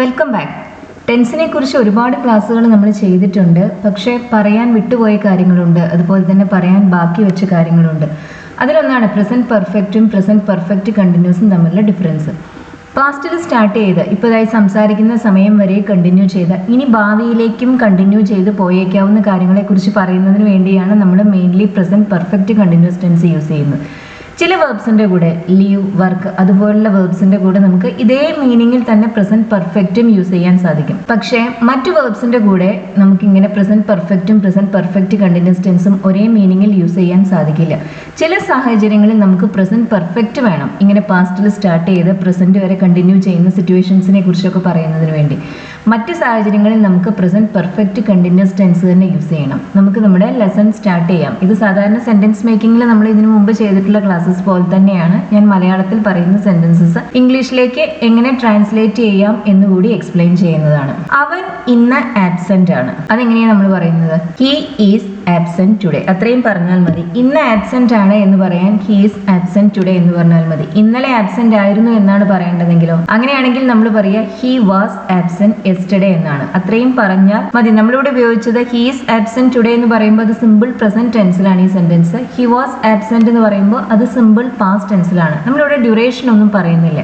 Welcome back. ടെൻസിനെ കുറിച്ച് ഒരുപാട് ക്ലാസ്സുകൾ നമ്മൾ ചെയ്തിട്ടുണ്ട്. പക്ഷേ പറയാൻ വിട്ടുപോയ കാര്യങ്ങളുണ്ട്, അതുപോലെ തന്നെ പറയാൻ ബാക്കി വെച്ച കാര്യങ്ങളുണ്ട്. അതിലൊന്നാണ് പ്രസന്റ് പെർഫെക്റ്റും പ്രസന്റ് പെർഫെക്റ്റ് കണ്ടിന്യൂസും തമ്മിലുള്ള ഡിഫറൻസ്. പാസ്റ്റിൽ സ്റ്റാർട്ട് ചെയ്ത് ഇപ്പോഴായി സംസാരിക്കുന്ന സമയം വരെ കണ്ടിന്യൂ ചെയ്ത ഇനി ഭാവിയിലേക്കും കണ്ടിന്യൂ ചെയ്ത് പോയേക്കാവുന്ന കാര്യങ്ങളെക്കുറിച്ച് പറയുന്നതിന് വേണ്ടിയാണ് നമ്മൾ mainly present perfect continuous tense use ചെയ്യുന്നത്. ചില വേർബ്സിൻ്റെ കൂടെ ലീവ്, വർക്ക് അതുപോലുള്ള വേർബ്സിൻ്റെ കൂടെ നമുക്ക് ഇതേ മീനിങ്ങിൽ തന്നെ പ്രസന്റ് പെർഫെക്റ്റും യൂസ് ചെയ്യാൻ സാധിക്കും. പക്ഷേ മറ്റു വേർബ്സിൻ്റെ കൂടെ നമുക്കിങ്ങനെ പ്രസന്റ് പെർഫെക്റ്റും പ്രസന്റ് പെർഫെക്റ്റ് കണ്ടിന്യൂസ് ടെൻസും ഒരേ മീനിങ്ങിൽ യൂസ് ചെയ്യാൻ സാധിക്കില്ല. ചില സാഹചര്യങ്ങളിൽ നമുക്ക് പ്രസന്റ് പെർഫെക്റ്റ് വേണം, ഇങ്ങനെ പാസ്റ്റിൽ സ്റ്റാർട്ട് ചെയ്ത് പ്രസന്റ് വരെ കണ്ടിന്യൂ ചെയ്യുന്ന സിറ്റുവേഷൻസിനെ കുറിച്ചൊക്കെ പറയുന്നതിന് വേണ്ടി. മറ്റ് സാഹചര്യങ്ങളിൽ നമുക്ക് പ്രസന്റ് പെർഫെക്റ്റ് കണ്ടിന്യൂസ് ടെൻസ് തന്നെ യൂസ് ചെയ്യണം. നമുക്ക് നമ്മുടെ ലെസൺ സ്റ്റാർട്ട് ചെയ്യാം. ഇത് സാധാരണ സെന്റൻസ് മേക്കിങ്ങിൽ നമ്മൾ ഇതിനു മുമ്പ് ചെയ്തിട്ടുള്ള ക്ലാസ്സസ് പോലെ തന്നെയാണ്. ഞാൻ മലയാളത്തിൽ പറയുന്ന സെന്റൻസസ് ഇംഗ്ലീഷിലേക്ക് എങ്ങനെ ട്രാൻസ്ലേറ്റ് ചെയ്യാം എന്നുകൂടി എക്സ്പ്ലെയിൻ ചെയ്യുന്നതാണ്. അവൻ ഇന്ന് ആബ്സെന്റ് ആണ്. അതെങ്ങനെയാണ് നമ്മൾ പറയുന്നത്? He is absent today. അത്രയും പറഞ്ഞാൽ മതി. ഇന്ന് ആബ്സെന്റ് ആണ് എന്ന് പറയാൻ ഹി ഈസ് ആബ്സെന്റ് ടുഡേ എന്ന് പറഞ്ഞാൽ മതി. ഇന്നലെ ആബ്സെന്റ് ആയിരുന്നു എന്നാണ് പറയേണ്ടതെങ്കിലോ അങ്ങനെയാണെങ്കിൽ നമ്മൾ പറയുക ഹി വാസ് ആബ്സെന്റ് യെസ്റ്റർഡേ എന്നാണ്. അത്രയും പറഞ്ഞാൽ മതി. നമ്മളിവിടെ ഉപയോഗിച്ചത് ഹി ഈസ് ആബ്സെന്റ് ടുഡേ എന്ന് പറയുമ്പോൾ അത് സിമ്പിൾ പ്രസന്റ് ടെൻസിലാണ് ഈ സെന്റൻസ്. ഹി വാസ് ആബ്സെന്റ് എന്ന് പറയുമ്പോൾ അത് സിമ്പിൾ പാസ്റ്റ് ടെൻസിലാണ്. നമ്മളിവിടെ ഡ്യൂറേഷൻ ഒന്നും പറയുന്നില്ല.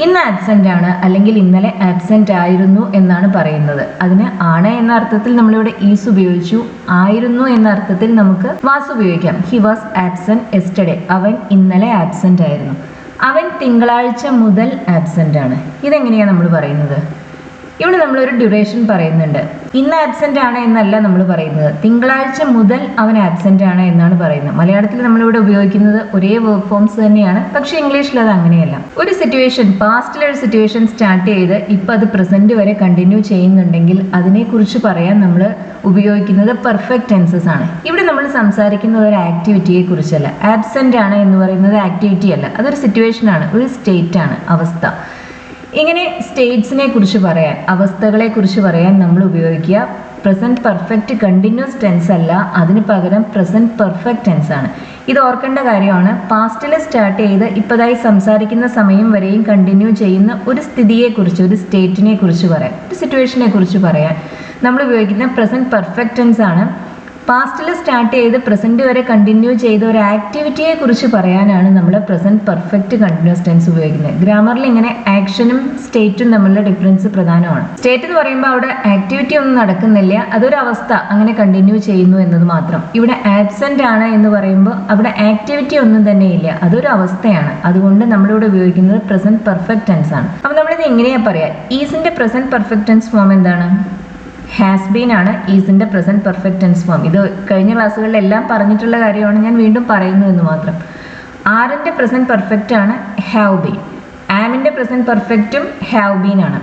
ഇന്ന് ആബ്സെന്റ് ആണ് അല്ലെങ്കിൽ ഇന്നലെ ആബ്സെന്റ് ആയിരുന്നു എന്നാണ് പറയുന്നത്. അതിന് ആണ് എന്ന അർത്ഥത്തിൽ നമ്മളിവിടെ ഈസ് ഉപയോഗിച്ചു. ആയിരുന്നു എന്ന അർത്ഥത്തിൽ നമുക്ക് വാസ് ഉപയോഗിക്കാം. He was absent yesterday. അവൻ ഇന്നലെ ആബ്സെന്റ് ആയിരുന്നു. അവൻ തിങ്കളാഴ്ച മുതൽ ആബ്സെന്റ് ആണ്. ഇതെങ്ങനെയാണ് നമ്മൾ പറയുന്നത്? ഇവിടെ നമ്മളൊരു ഡ്യൂറേഷൻ പറയുന്നുണ്ട്. ഇന്ന് ആബ്സെന്റ് ആണ് എന്നല്ല നമ്മൾ പറയുന്നത്, തിങ്കളാഴ്ച മുതൽ അവൻ ആബ്സെന്റ് ആണ് എന്നാണ് പറയുന്നത്. മലയാളത്തിൽ നമ്മളിവിടെ ഉപയോഗിക്കുന്നത് ഒരേ വേർബ് ഫോംസ് തന്നെയാണ്, പക്ഷേ ഇംഗ്ലീഷിൽ അത് അങ്ങനെയല്ല. ഒരു സിറ്റുവേഷൻ, പാസ്റ്റിലൊരു സിറ്റുവേഷൻ സ്റ്റാർട്ട് ചെയ്ത് ഇപ്പം അത് പ്രസന്റ് വരെ കണ്ടിന്യൂ ചെയ്യുന്നുണ്ടെങ്കിൽ അതിനെക്കുറിച്ച് പറയാൻ നമ്മൾ ഉപയോഗിക്കുന്നത് പെർഫെക്റ്റ് ടെൻസസ് ആണ്. ഇവിടെ നമ്മൾ സംസാരിക്കുന്നത് ഒരു ആക്ടിവിറ്റിയെ കുറിച്ചല്ല. ആബ്സെന്റ് ആണ് എന്ന് പറയുന്നത് ആക്ടിവിറ്റി അല്ല, അതൊരു സിറ്റുവേഷൻ ആണ്, ഒരു സ്റ്റേറ്റ് ആണ്, അവസ്ഥ. ഇങ്ങനെ സ്റ്റേറ്റ്സിനെ കുറിച്ച് പറയാൻ, അവസ്ഥകളെ കുറിച്ച് പറയാൻ നമ്മൾ ഉപയോഗിക്കുക പ്രസന്റ് പെർഫെക്റ്റ് കണ്ടിന്യൂസ് ടെൻസ് അല്ല, അതിന് പകരം പ്രസന്റ് പെർഫെക്റ്റ് ടെൻസ് ആണ്. ഇത് ഓർക്കേണ്ട കാര്യമാണ്. പാസ്റ്റിൽ സ്റ്റാർട്ട് ചെയ്ത് ഇപ്പോഴായി സംസാരിക്കുന്ന സമയം വരെയും കണ്ടിന്യൂ ചെയ്യുന്ന ഒരു സ്ഥിതിയെക്കുറിച്ച്, ഒരു സ്റ്റേറ്റിനെ കുറിച്ച് പറയാൻ, ഒരു സിറ്റുവേഷനെ കുറിച്ച് പറയാൻ നമ്മൾ ഉപയോഗിക്കുന്ന പ്രസന്റ് പെർഫെക്റ്റ് ടെൻസ് ആണ്. പാസ്റ്റിൽ സ്റ്റാർട്ട് ചെയ്ത് പ്രസന്റ് വരെ കണ്ടിന്യൂ ചെയ്ത ഒരു ആക്ടിവിറ്റിയെ കുറിച്ച് പറയാനാണ് നമ്മൾ പ്രസന്റ് പെർഫെക്റ്റ് കണ്ടിന്യൂസ് ടെൻസ് ഉപയോഗിക്കുന്നത്. ഗ്രാമറിൽ ഇങ്ങനെ ആക്ഷനും സ്റ്റേറ്റും തമ്മിലുള്ള ഡിഫറൻസ് പ്രധാനമാണ്. സ്റ്റേറ്റ് എന്ന് പറയുമ്പോൾ അവിടെ ആക്ടിവിറ്റി ഒന്നും നടക്കുന്നില്ല, അതൊരു അവസ്ഥ, അങ്ങനെ കണ്ടിന്യൂ ചെയ്യുന്നു എന്നത് മാത്രം. ഇവിടെ ആബ്സെന്റ് ആണ് എന്ന് പറയുമ്പോൾ അവിടെ ആക്ടിവിറ്റി ഒന്നും തന്നെ ഇല്ല, അതൊരു അവസ്ഥയാണ്. അതുകൊണ്ട് നമ്മളിവിടെ ഉപയോഗിക്കുന്നത് പ്രസന്റ് പെർഫെക്റ്റ് ടെൻസ് ആണ്. അപ്പം നമ്മളിത് എങ്ങനെയാ പറയാ? ഈസിന്റെ പ്രസന്റ് പെർഫെക്റ്റ് ടെൻസ് ഫോം എന്താണ്? ഹാസ് ബീൻ ആണ് ഈസിന്റെ പ്രസന്റ് പെർഫെക്റ്റ് ടെൻസ് ഫോം. ഇത് കഴിഞ്ഞ ക്ലാസ്സുകളിലെല്ലാം പറഞ്ഞിട്ടുള്ള കാര്യമാണ്, ഞാൻ വീണ്ടും പറയുന്നു എന്ന് മാത്രം. ആറിന്റെ പ്രസന്റ് പെർഫെക്റ്റ് ആണ് ഹാവ് ബീൻ. ആമിന്റെ പ്രസന്റ് പെർഫെക്റ്റും ഹാവ് ബീൻ ആണ്.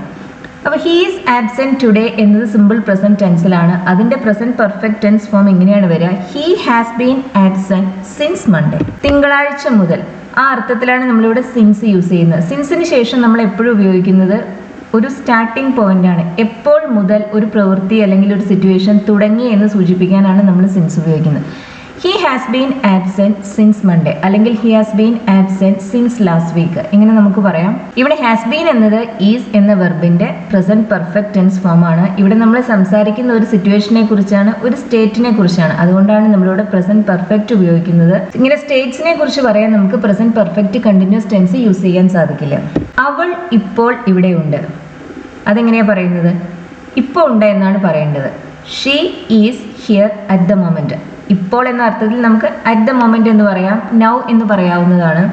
അപ്പോൾ ഹി ഈസ് ആബ്സെന്റ് ടുഡേ എന്നത് സിമ്പിൾ പ്രസന്റ് ടെൻസിലാണ്. അതിന്റെ പ്രസന്റ് പെർഫെക്റ്റ് ടെൻസ് ഫോം ഇങ്ങനെയാണ് വരിക: he has been absent since Monday. തിങ്കളാഴ്ച മുതൽ, ആ അർത്ഥത്തിലാണ് നമ്മളിവിടെ സിൻസ് യൂസ് ചെയ്യുന്നത്. സിൻസിന് ശേഷം നമ്മൾ എപ്പോഴും ഉപയോഗിക്കുന്നത് ഒരു സ്റ്റാർട്ടിംഗ് പോയിന്റ് ആണ്. എപ്പോൾ മുതൽ ഒരു പ്രവൃത്തി അല്ലെങ്കിൽ ഒരു സിറ്റുവേഷൻ തുടങ്ങി എന്ന് സൂചിപ്പിക്കാനാണ് നമ്മൾ സിൻസ് ഉപയോഗിക്കുന്നത്. He has been absent since Monday അല്ലെങ്കിൽ he has been absent since last week, ഇങ്ങനെ നമുക്ക് പറയാം. ഇവിടെ ഹാസ് ബീൻ എന്നത് ഈസ് എന്ന വെർബിന്റെ പ്രസന്റ് പെർഫെക്റ്റ് ടെൻസ് ഫോം ആണ്. ഇവിടെ നമ്മൾ സംസാരിക്കുന്ന ഒരു സിറ്റുവേഷനെ കുറിച്ചാണ്, ഒരു സ്റ്റേറ്റിനെ കുറിച്ചാണ്. അതുകൊണ്ടാണ് നമ്മളിവിടെ പ്രസന്റ് പെർഫെക്റ്റ് ഉപയോഗിക്കുന്നത്. ഇങ്ങനെ സ്റ്റേറ്റ്സിനെ കുറിച്ച് പറയാൻ നമുക്ക് present perfect continuous tense use ചെയ്യാൻ സാധിക്കില്ല. അവൾ ഇപ്പോൾ ഇവിടെ ഉണ്ട്. അതെങ്ങനെയാ പറയുന്നത്? ഇപ്പോൾ ഉണ്ട് എന്നാണ് പറയേണ്ടത്. She is here at the moment. ഇപ്പോൾ എന്ന അർത്ഥത്തിൽ നമുക്ക് അറ്റ് ദ മൊമെന്റ് എന്ന് പറയാം, നൗ എന്ന് പറയാവുന്നതാണ്.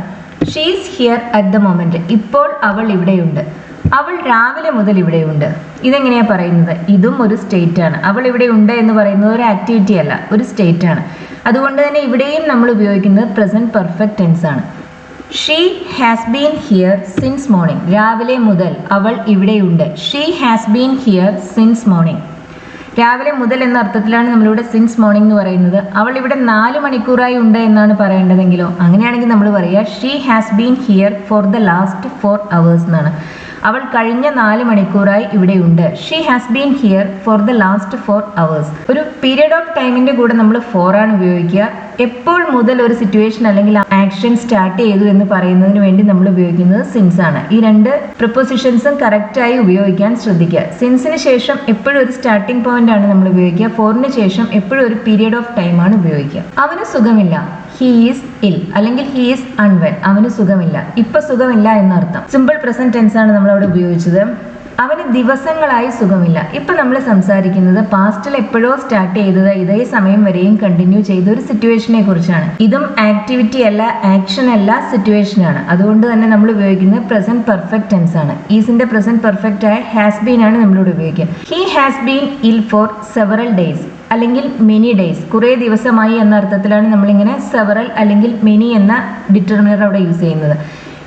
She is here at the moment. ഇപ്പോൾ അവൾ ഇവിടെയുണ്ട്. അവൾ രാവിലെ മുതൽ ഇവിടെയുണ്ട്. ഇതെങ്ങനെയാ പറയുന്നത്? ഇതും ഒരു സ്റ്റേറ്റ് ആണ്. അവൾ ഇവിടെ ഉണ്ട് എന്ന് പറയുന്നത് ഒരു ആക്ടിവിറ്റി അല്ല, ഒരു സ്റ്റേറ്റ് ആണ്. അതുകൊണ്ട് തന്നെ ഇവിടെയും നമ്മൾ ഉപയോഗിക്കുന്നത് പ്രസന്റ് പെർഫെക്റ്റ് ടെൻസ് ആണ്. She has been here since morning. രാവിലെ മുതൽ അവൾ ഇവിടെയുണ്ട്. She has been here since morning. രാവിലെ മുതൽ എന്ന അർത്ഥത്തിലാണ് നമ്മളിവിടെ സിൻസ് മോർണിംഗ് എന്ന് പറയുന്നത്. അവൾ ഇവിടെ 4 മണിക്കൂറായി ഉണ്ട് എന്നാണ് പറയേണ്ടതെങ്കിലോ അങ്ങനെയാണെങ്കിൽ നമ്മൾ പറയുക she has been here for the last 4 hours എന്നാണ്. അവൾ കഴിഞ്ഞ 4 മണിക്കൂറായി ഇവിടെയുണ്ട്. She has been here for the last 4 hours. ഒരു പീരിയഡ് ഓഫ് ടൈമിന്റെ കൂടെ നമ്മൾ ഫോർ ആണ് ഉപയോഗിക്കുക. എപ്പോൾ മുതൽ ഒരു സിറ്റുവേഷൻ അല്ലെങ്കിൽ ആക്ഷൻ സ്റ്റാർട്ട് ചെയ്തു എന്ന് പറയുന്നതിന് വേണ്ടി നമ്മൾ ഉപയോഗിക്കുന്നത് സിൻസ് ആണ്. ഈ രണ്ട് പ്രിപ്പോസിഷൻസും കറക്റ്റായി ഉപയോഗിക്കാൻ ശ്രദ്ധിക്കുക. സിൻസിന് ശേഷം എപ്പോഴും ഒരു സ്റ്റാർട്ടിംഗ് പോയിന്റ് ആണ് നമ്മൾ ഉപയോഗിക്കുക. ഫോറിന് ശേഷം എപ്പോഴും ഒരു പീരിയഡ് ഓഫ് ടൈം ആണ് ഉപയോഗിക്കുക. അവന് സുഖമില്ല. ഹി ഈസ് ഇൽ അല്ലെങ്കിൽ ഹി ഈസ് അൺവെൽ. അവന് സുഖമില്ല. ഇപ്പൊ സുഖമില്ല എന്നർത്ഥം. സിമ്പിൾ പ്രസന്റ് ടെൻസ് ആണ് നമ്മൾ അവിടെ ഉപയോഗിച്ചത്. അവന് ദിവസങ്ങളായി സുഖമില്ല. ഇപ്പൊ നമ്മൾ സംസാരിക്കുന്നത് പാസ്റ്റിൽ എപ്പോഴോ സ്റ്റാർട്ട് ചെയ്തത് ഇതേ സമയം വരെയും കണ്ടിന്യൂ ചെയ്ത ഒരു സിറ്റുവേഷനെ കുറിച്ചാണ്. ഇതും ആക്ടിവിറ്റി അല്ല, ആക്ഷൻ അല്ല, സിറ്റുവേഷൻ ആണ്. അതുകൊണ്ട് തന്നെ നമ്മൾ ഉപയോഗിക്കുന്നത് പ്രസന്റ് പെർഫെക്റ്റ് ടെൻസ് ആണ്. ഈസിന്റെ പ്രസന്റ് പെർഫെക്റ്റ് ആയ ഹാസ് ബീൻ ആണ് നമ്മളിവിടെ ഉപയോഗിക്കുക. ഹി ഹാസ് ബീൻ ഇൽ ഫോർ സെവറൽ ഡേയ്സ് അല്ലെങ്കിൽ മെനി ഡേയ്സ്. കുറേ ദിവസമായി എന്ന അർത്ഥത്തിലാണ് നമ്മളിങ്ങനെ സെവറൽ അല്ലെങ്കിൽ മെനി എന്ന ഡിറ്റർമിനർ അവിടെ യൂസ് ചെയ്യുന്നത്.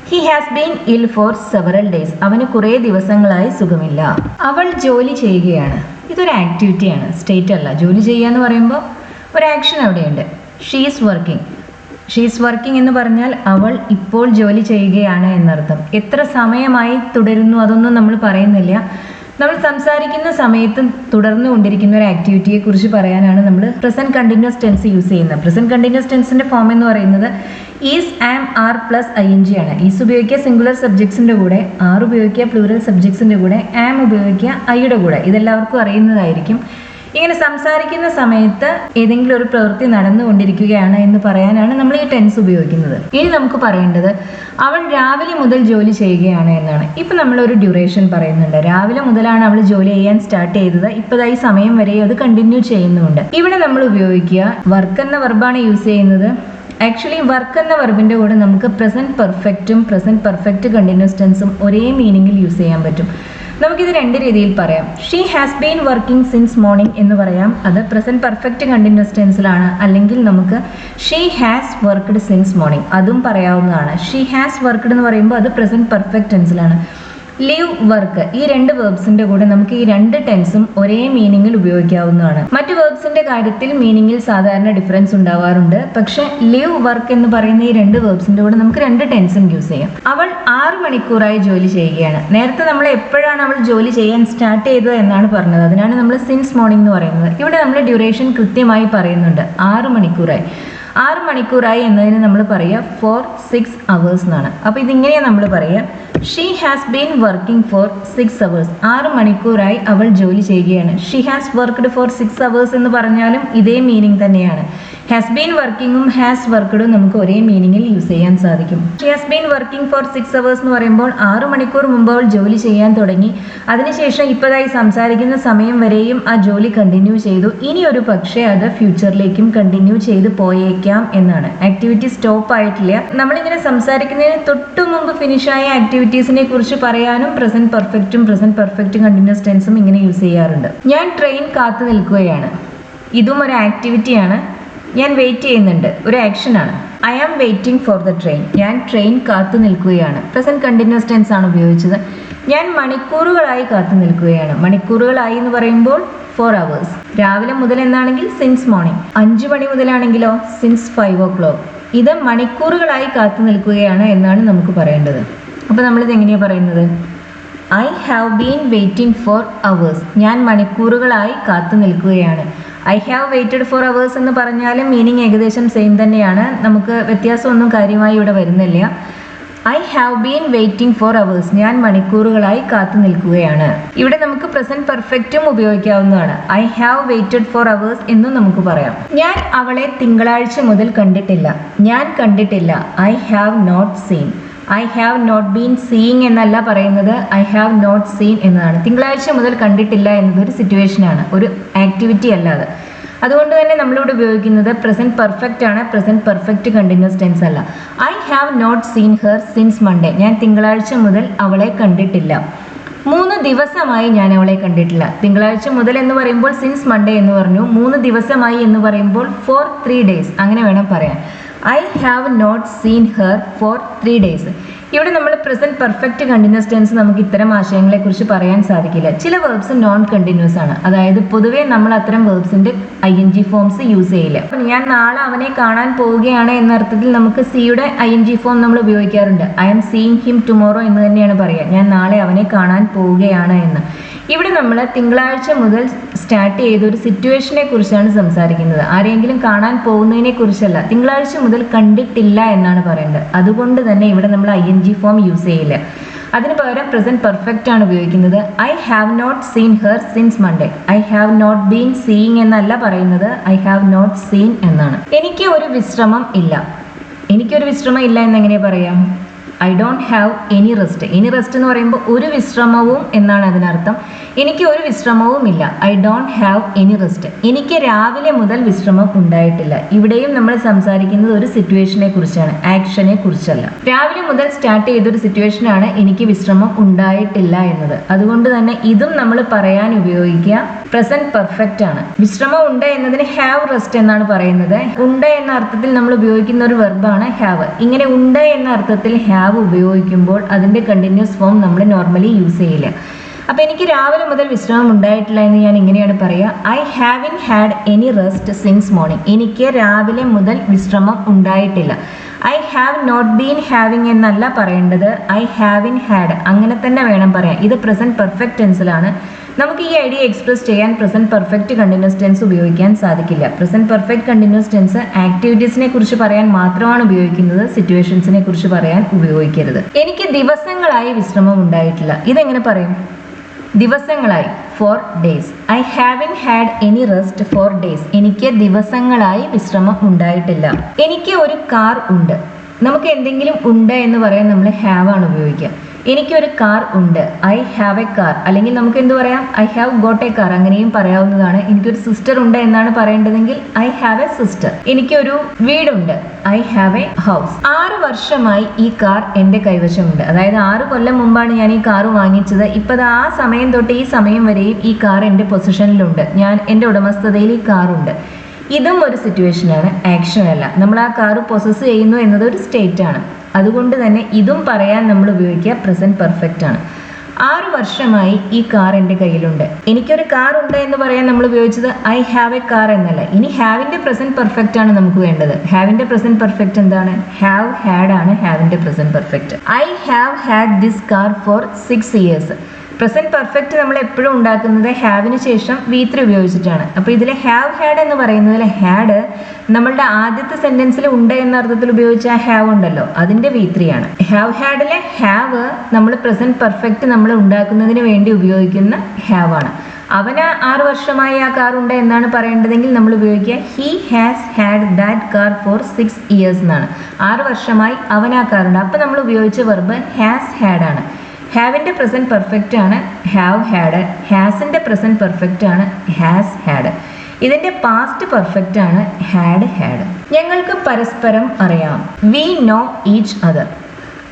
ഹി ഹാസ് ബീൻ ഇൽ ഫോർ സെവറൽ ഡേയ്സ്. അവന് കുറേ ദിവസങ്ങളായി സുഖമില്ല. അവൾ ജോലി ചെയ്യുകയാണ്. ഇതൊരു ആക്ടിവിറ്റിയാണ്, സ്റ്റേറ്റ് അല്ല. ജോലി ചെയ്യുക എന്ന് പറയുമ്പോൾ ഒരു ആക്ഷൻ അവിടെയുണ്ട്. She's working. ഷീസ് വർക്കിംഗ് എന്ന് പറഞ്ഞാൽ അവൾ ഇപ്പോൾ ജോലി ചെയ്യുകയാണ് എന്നർത്ഥം. എത്ര സമയമായി തുടരുന്നു അതൊന്നും നമ്മൾ പറയുന്നില്ല. നമ്മൾ സംസാരിക്കുന്ന സമയത്ത് തുടർന്നു കൊണ്ടിരിക്കുന്ന ഒരു ആക്ടിവിറ്റിയെ കുറിച്ച് പറയാനാണ് നമ്മൾ പ്രസന്റ് കണ്ടിന്യൂസ് ടെൻസ് യൂസ് ചെയ്യുന്നത്. പ്രസന്റ് കണ്ടിന്യൂസ് ടെൻസിന്റെ ഫോം എന്ന് പറയുന്നത് is, am, are plus ING ആണ്. ഈസ് ഉപയോഗിക്കുക സിംഗുലർ സബ്ജക്ട്സിന്റെ കൂടെ, ആർ ഉപയോഗിക്കുക പ്ലൂറൽ സബ്ജക്ട്സിന്റെ കൂടെ, ആം ഉപയോഗിക്കുക ഐയുടെ കൂടെ. ഇതെല്ലാവർക്കും അറിയുന്നതായിരിക്കും. ഇങ്ങനെ സംസാരിക്കുന്ന സമയത്ത് ഏതെങ്കിലും ഒരു പ്രവൃത്തി നടന്നുകൊണ്ടിരിക്കുകയാണ് എന്ന് പറയാനാണ് നമ്മൾ ഈ ടെൻസ് ഉപയോഗിക്കുന്നത്. ഇനി നമുക്ക് പറയേണ്ടത് അവൾ രാവിലെ മുതൽ ജോലി ചെയ്യുകയാണ് എന്നാണ്. ഇപ്പം നമ്മളൊരു ഡ്യൂറേഷൻ പറയുന്നുണ്ട്. രാവിലെ മുതലാണ് അവൾ ജോലി ചെയ്യാൻ സ്റ്റാർട്ട് ചെയ്തത്. ഇപ്പോഴായി സമയം വരെ അത് കണ്ടിന്യൂ ചെയ്യുന്നുണ്ട്. ഇവിടെ നമ്മൾ ഉപയോഗിക്കുക വർക്ക് എന്ന വെർബാണ് യൂസ് ചെയ്യുന്നത്. ആക്ച്വലി വർക്ക് എന്ന വെർബിന്റെ കൂടെ നമുക്ക് പ്രസന്റ് പെർഫെക്റ്റും പ്രസന്റ് പെർഫെക്റ്റ് കണ്ടിന്യൂസ് ടെൻസും ഒരേ മീനിങ്ങിൽ യൂസ് ചെയ്യാൻ പറ്റും. നമുക്കിത് രണ്ട് രീതിയിൽ പറയാം. She has been working since morning എന്ന് പറയാം. അത് പ്രസന്റ് പെർഫെക്റ്റ് കണ്ടിന്യൂസ് ടെൻസിലാണ്. അല്ലെങ്കിൽ നമുക്ക് she has worked since morning അതും പറയാവുന്നതാണ്. ഷീ ഹാസ് വർക്ക്ഡ് എന്ന് പറയുമ്പോൾ അത് പ്രസന്റ് പെർഫെക്റ്റ് ടെൻസിലാണ്. ലിവ്, വർക്ക്, ഈ രണ്ട് വേർബ്സിന്റെ കൂടെ നമുക്ക് ഈ രണ്ട് ടെൻസും ഒരേ മീനിങ്ങിൽ ഉപയോഗിക്കാവുന്നതാണ്. മറ്റു വേർബ്സിന്റെ കാര്യത്തിൽ മീനിങ്ങിൽ സാധാരണ ഡിഫറൻസ് ഉണ്ടാവാറുണ്ട്. പക്ഷെ ലിവ്, വർക്ക് എന്ന് പറയുന്ന ഈ രണ്ട് വേർബ്സിന്റെ കൂടെ നമുക്ക് രണ്ട് ടെൻസും യൂസ് ചെയ്യാം. അവൾ 6 മണിക്കൂറായി ജോലി ചെയ്യുകയാണ്. നേരത്തെ നമ്മൾ എപ്പോഴാണ് അവൾ ജോലി ചെയ്യാൻ സ്റ്റാർട്ട് ചെയ്തത് എന്നാണ് പറഞ്ഞത്. അതിനാണ് നമ്മൾ സിൻസ് മോർണിംഗ് എന്ന് പറയുന്നത്. ഇവിടെ നമ്മൾ ഡ്യൂറേഷൻ കൃത്യമായി പറയുന്നുണ്ട്. 6 മണിക്കൂറായി. 6 മണിക്കൂറായി എന്നതിന് നമ്മൾ പറയുക ഫോർ 6 hours എന്നാണ്. അപ്പോൾ ഇതിങ്ങനെയാണ് നമ്മൾ പറയുക. She has been working for 6 hours. 6 മണിക്കൂറായി അവൾ ജോലി ചെയ്യുകയാണ്. She has worked for 6 hours എന്ന് പറഞ്ഞാലും ഇതേ മീനിങ് തന്നെയാണ്. ഹാസ് ബീൻ വർക്കിങ്ങും ഹാസ് വർക്ക്ഡും നമുക്ക് ഒരേ മീനിങ്ങിൽ യൂസ് ചെയ്യാൻ സാധിക്കും. She has been working for 6 hours എന്ന് പറയുമ്പോൾ 6 മണിക്കൂർ മുമ്പ് അവൾ ജോലി ചെയ്യാൻ തുടങ്ങി. അതിനുശേഷം ഇപ്പോഴായി സംസാരിക്കുന്ന സമയം വരെയും ആ ജോലി കണ്ടിന്യൂ ചെയ്തു. ഇനി ഒരു പക്ഷേ അത് ഫ്യൂച്ചറിലേക്കും കണ്ടിന്യൂ ചെയ്ത് പോയേക്കാം എന്നാണ്. ആക്ടിവിറ്റി സ്റ്റോപ്പ് ആയിട്ടില്ല. നമ്മളിങ്ങനെ സംസാരിക്കുന്നതിന് തൊട്ടു മുമ്പ് ഫിനിഷായ ആക്ടിവിറ്റീസിനെ കുറിച്ച് പറയാനും പ്രസന്റ് പെർഫെക്റ്റും പ്രസന്റ് പെർഫെക്റ്റ് കണ്ടിന്യൂസ് ടെൻസും ഇങ്ങനെ യൂസ് ചെയ്യാറുണ്ട്. ഞാൻ ട്രെയിൻ കാത്തു നിൽക്കുകയാണ്. ഇതും ഒരു ആക്ടിവിറ്റിയാണ്. ഞാൻ വെയിറ്റ് ചെയ്യുന്നുണ്ട്, ഒരു ആക്ഷനാണ്. I am waiting for the train. ഞാൻ ട്രെയിൻ കാത്തു നിൽക്കുകയാണ്. പ്രസന്റ് കണ്ടിന്യൂസ് ടെൻസ് ആണ് ഉപയോഗിച്ചത്. ഞാൻ മണിക്കൂറുകളായി കാത്തു നിൽക്കുകയാണ്. മണിക്കൂറുകളായി എന്ന് പറയുമ്പോൾ 4 hours. രാവിലെ മുതൽ എന്നാണെങ്കിൽ സിൻസ് മോർണിംഗ്. 5 മണി മുതലാണെങ്കിലോ സിൻസ് 5 o'clock. ഇത് മണിക്കൂറുകളായി കാത്തു നിൽക്കുകയാണ് എന്നാണ് നമുക്ക് പറയേണ്ടത്. അപ്പോൾ നമ്മളിത് എങ്ങനെയാണ് പറയുന്നത്? I have been waiting for hours. ഞാൻ മണിക്കൂറുകളായി കാത്തു നിൽക്കുകയാണ്. I have waited for hours എന്ന് പറഞ്ഞാലും മീനിങ് ഏകദേശം സെയിം തന്നെയാണ്. നമുക്ക് വ്യത്യാസമൊന്നും കാര്യമായി ഇവിടെ വരുന്നില്ല. I have been waiting for hours. ഞാൻ മണിക്കൂറുകളായി കാത്തു നിൽക്കുകയാണ്. ഇവിടെ നമുക്ക് പ്രസന്റ് പെർഫെക്റ്റും ഉപയോഗിക്കാവുന്നതാണ്. I have waited for hours എന്നും നമുക്ക് പറയാം. ഞാൻ അവളെ തിങ്കളാഴ്ച മുതൽ കണ്ടിട്ടില്ല. ഞാൻ കണ്ടിട്ടില്ല. I have not seen. I have not been seeing എന്നല്ല പറയുന്നത്, ഐ ഹാവ് നോട്ട് സീൻ എന്നതാണ്. തിങ്കളാഴ്ച മുതൽ കണ്ടിട്ടില്ല എന്നതൊരു സിറ്റുവേഷനാണ്, ഒരു ആക്ടിവിറ്റി അല്ലാതെ. അതുകൊണ്ട് തന്നെ നമ്മളിവിടെ ഉപയോഗിക്കുന്നത് പ്രസന്റ് പെർഫെക്റ്റ് ആണ്, പ്രസന്റ് പെർഫെക്റ്റ് കണ്ടിന്യൂസ് ടെൻസ് അല്ല. I have not seen her since Monday. ഞാൻ തിങ്കളാഴ്ച മുതൽ അവളെ കണ്ടിട്ടില്ല. 3 ദിവസമായി ഞാൻ അവളെ കണ്ടിട്ടില്ല. തിങ്കളാഴ്ച മുതൽ എന്ന് പറയുമ്പോൾ സിൻസ് മൺഡേ എന്ന് പറഞ്ഞു. 3 ദിവസമായി എന്ന് പറയുമ്പോൾ ഫോർ 3 days അങ്ങനെ വേണം പറയാൻ. I have not seen her for 3 days. ഇവിടെ നമ്മൾ പ്രസന്റ് പെർഫെക്റ്റ് കണ്ടിന്യൂസ് ടെൻസ് നമുക്ക് ഇത്തരം ആശയങ്ങളെ കുറിച്ച് പറയാൻ സാധിക്കില്ല. ചില വേർബ്സ് നോൺ കണ്ടിന്യൂസ് ആണ്, അതായത് പൊതുവെ നമ്മൾ അത്തരം വേർബ്സിന്റെ ING ഫോംസ് യൂസ് ചെയ്യില്ല. ഞാൻ നാളെ അവനെ കാണാൻ പോവുകയാണ് എന്ന അർത്ഥത്തിൽ നമുക്ക് സിയുടെ ING ഫോം നമ്മൾ ഉപയോഗിക്കാറുണ്ട്. I am seeing him tomorrow എന്ന് തന്നെയാണ് പറയുക, ഞാൻ നാളെ അവനെ കാണാൻ പോവുകയാണ് എന്ന്. ഇവിടെ നമ്മൾ തിങ്കളാഴ്ച മുതൽ സ്റ്റാർട്ട് ചെയ്ത ഒരു സിറ്റുവേഷനെ കുറിച്ചാണ് സംസാരിക്കുന്നത്, ആരെങ്കിലും കാണാൻ പോകുന്നതിനെ കുറിച്ചല്ല. തിങ്കളാഴ്ച മുതൽ കണ്ടിട്ടില്ല എന്നാണ് പറയേണ്ടത്. അതുകൊണ്ട് തന്നെ ഇവിടെ നമ്മൾ ING ഫോം യൂസ് ചെയ്യില്ല. അതിന് പകരം പ്രസന്റ് പെർഫെക്റ്റ് ആണ് ഉപയോഗിക്കുന്നത്. I have not seen her since Monday. I have not been seeing എന്നല്ല പറയുന്നത്, ഐ ഹാവ് നോട്ട് സീൻ എന്നാണ്. എനിക്ക് ഒരു വിശ്രമം ഇല്ല. എനിക്കൊരു വിശ്രമം ഇല്ല എന്നെങ്ങനെയാ പറയാം? I don't have any rest. Any rest എന്ന് പറയുമ്പോൾ ഒരു വിശ്രമവും എന്നാണ് അതിനർത്ഥം. എനിക്ക് ഒരു വിശ്രമവും ഇല്ല. I don't have any rest. എനിക്ക് രാവിലെ മുതൽ വിശ്രമം ഉണ്ടായിട്ടില്ല. ഇവിടെയും നമ്മൾ സംസാരിക്കുന്നത് ഒരു സിറ്റുവേഷനെ കുറിച്ചാണ്, ആക്ഷനെ കുറിച്ചല്ല. രാവിലെ മുതൽ സ്റ്റാർട്ട് ചെയ്തൊരു സിറ്റുവേഷനാണ് എനിക്ക് വിശ്രമം ഉണ്ടായിട്ടില്ല എന്നത്. അതുകൊണ്ട് തന്നെ ഇതും നമ്മൾ പറയാൻ ഉപയോഗിക്കുക പ്രസന്റ് പെർഫെക്റ്റ് ആണ്. വിശ്രമം ഉണ്ട് എന്നതിന് ഹാവ് റെസ്റ്റ് എന്നാണ് പറയുന്നത്. ഉണ്ട് എന്ന അർത്ഥത്തിൽ നമ്മൾ ഉപയോഗിക്കുന്ന ഒരു വെർബാണ് ഹാവ്. ഇങ്ങനെ ഉണ്ട് എന്ന അർത്ഥത്തിൽ ഹാവ് ഉപയോഗിക്കുമ്പോൾ അതിന്റെ കണ്ടിന്യൂസ് ഫോം നമ്മൾ നോർമലി യൂസ് ചെയ്യില്ല. അപ്പൊ എനിക്ക് രാവിലെ മുതൽ വിശ്രമം ഉണ്ടായിട്ടില്ല എന്ന് ഞാൻ ഇങ്ങനെയാണ് പറയുക, I haven't had any rest since morning. എനിക്ക് രാവിലെ മുതൽ വിശ്രമം ഉണ്ടായിട്ടില്ല. I have not been having എന്നല്ല പറയേണ്ടത്, ഐ ഹാവിൻ ഹാഡ് അങ്ങനെ തന്നെ വേണം പറയാൻ. ഇത് പ്രസന്റ് പെർഫെക്റ്റ് ടെൻസിലാണ്. നമുക്ക് ഈ ഐഡിയ എക്സ്പ്രസ് ചെയ്യാൻ പ്രസന്റ് പെർഫെക്റ്റ് കണ്ടിന്യൂസ് ടെൻസ് ഉപയോഗിക്കാൻ സാധിക്കില്ല. പ്രസന്റ് പെർഫെക്റ്റ് കണ്ടിന്യൂസ് ടെൻസ് ആക്ടിവിറ്റീസിനെ കുറിച്ച് പറയാൻ മാത്രമാണ് ഉപയോഗിക്കുന്നത്, സിറ്റുവേഷൻസിനെ കുറിച്ച് പറയാൻ ഉപയോഗിക്കരുത്. എനിക്ക് ദിവസങ്ങളായി വിശ്രമം ഉണ്ടായിട്ടില്ല. ഇതെങ്ങനെ പറയും? ദിവസങ്ങളായി, for days. I haven't had any rest for days. എനിക്ക് ദിവസങ്ങളായി വിശ്രമം ഉണ്ടായിട്ടില്ല. എനിക്ക് ഒരു കാർ ഉണ്ട്. നമുക്ക് എന്തെങ്കിലും ഉണ്ട് എന്ന് പറയാൻ നമ്മൾ ഹാവ് ആണ് ഉപയോഗിക്കുക. എനിക്കൊരു കാർ ഉണ്ട്, ഐ ഹാവ് എ കാർ. അല്ലെങ്കിൽ നമുക്ക് എന്ത് പറയാം? I have got A car. അങ്ങനെയും പറയാവുന്നതാണ്. എനിക്കൊരു സിസ്റ്റർ ഉണ്ട് എന്നാണ് പറയേണ്ടതെങ്കിൽ ഐ ഹാവ് എ സിസ്റ്റർ. എനിക്കൊരു വീടുണ്ട്, ഐ ഹാവ് എ ഹൗസ്. 6 വർഷമായി ഈ കാർ എൻ്റെ കൈവശമുണ്ട്. അതായത് 6 കൊല്ലം മുമ്പാണ് ഞാൻ ഈ കാർ വാങ്ങിച്ചത്. ഇപ്പം ആ സമയം തൊട്ട് ഈ സമയം വരെയും ഈ കാർ എൻ്റെ പൊസിഷനിലുണ്ട്, എൻ്റെ ഉടമസ്ഥതയിൽ ഈ കാറുണ്ട്. ഇതും ഒരു സിറ്റുവേഷനാണ്, ആക്ഷൻ അല്ല. നമ്മൾ ആ കാർ പൊസസ് ചെയ്യുന്നു എന്നത് ഒരു സ്റ്റേറ്റ് ആണ്. അതുകൊണ്ട് തന്നെ ഇതും പറയാൻ നമ്മൾ ഉപയോഗിക്കുക പ്രസന്റ് പെർഫെക്റ്റ് ആണ്. 6 വർഷമായി ഈ കാർ എൻ്റെ കയ്യിലുണ്ട്. എനിക്കൊരു കാർ ഉണ്ട് എന്ന് പറയാൻ നമ്മൾ ഉപയോഗിച്ചത് ഐ ഹാവ് എ കാർ എന്നല്ല. ഇനി ഹാവിൻ്റെ പ്രസന്റ് പെർഫെക്റ്റ് ആണ് നമുക്ക് വേണ്ടത്. ഹാവിൻ്റെ പ്രസന്റ് പെർഫെക്റ്റ് എന്താണ്? ഹാവ് ഹാഡ് ആണ് ഹാവിൻ്റെ present perfect. I have had this car for 6 years. Present perfect നമ്മൾ എപ്പോഴും ഉണ്ടാക്കുന്നത് ഹാവിന് ശേഷം V3 ഉപയോഗിച്ചിട്ടാണ്. അപ്പോൾ ഇതിൽ ഹാവ് ഹാഡ് എന്ന് പറയുന്നതിൽ ഹാഡ് നമ്മളുടെ ആദ്യത്തെ സെന്റൻസിൽ ഉണ്ട് എന്ന അർത്ഥത്തിൽ ഉപയോഗിച്ച ഹാവ് ഉണ്ടല്ലോ, അതിന്റെ V3 ആണ്. ഹാവ് ഹാഡിലെ ഹാവ് നമ്മൾ പ്രസന്റ് പെർഫെക്റ്റ് നമ്മൾ ഉണ്ടാക്കുന്നതിന് വേണ്ടി ഉപയോഗിക്കുന്ന ഹാവ് ആണ്. അവന് 6 വർഷമായി ആ കാർ ഉണ്ട് എന്നാണ് പറയേണ്ടതെങ്കിൽ നമ്മൾ ഉപയോഗിക്കുക he has had that car for 6 years എന്നാണ്. 6 വർഷമായി അവൻ ആ കാറുണ്ട്. അപ്പം നമ്മൾ ഉപയോഗിച്ച വെർബ് ഹാസ് ഹാഡ് ആണ്. ഹാവിൻ്റെ പ്രസന്റ് പെർഫെക്റ്റ് ആണ് ഹാവ് ഹാഡ്. ഹാസിൻ്റെ പ്രസന്റ് പെർഫെക്റ്റ് ആണ് ഹാസ് ഹാഡ്. ഇതിൻ്റെ പാസ്റ്റ് പെർഫെക്റ്റ് ആണ് ഹാഡ് ഹാഡ്. ഞങ്ങൾക്ക് പരസ്പരം അറിയാം. We know each other.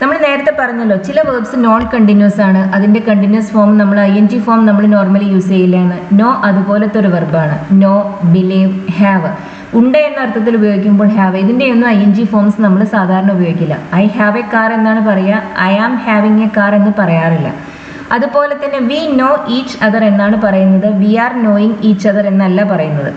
നമ്മൾ നേരത്തെ പറഞ്ഞല്ലോ ചില വേർബ്സ് നോൺ കണ്ടിന്യൂസ് ആണ്, അതിൻ്റെ കണ്ടിന്യൂസ് ഫോം നമ്മൾ ING ഫോം നമ്മൾ നോർമലി യൂസ് ചെയ്യില്ല എന്ന്. നോ അതുപോലത്തെ ഒരു വെർബാണ്. No, believe, have. ഉണ്ട് എന്ന അർത്ഥത്തിൽ ഉപയോഗിക്കുമ്പോൾ ഹാവ്. ഇതിൻ്റെയൊന്നും ING ഫോംസ് നമ്മൾ സാധാരണ ഉപയോഗിക്കില്ല. ഐ ഹാവ് എ കാർ എന്നാണ് പറയുക, I am having a car എന്ന് പറയാറില്ല. അതുപോലെ തന്നെ വി നോ ഈച്ച് അതർ എന്നാണ് പറയുന്നത്, we are knowing each other എന്നല്ല പറയുന്നത്.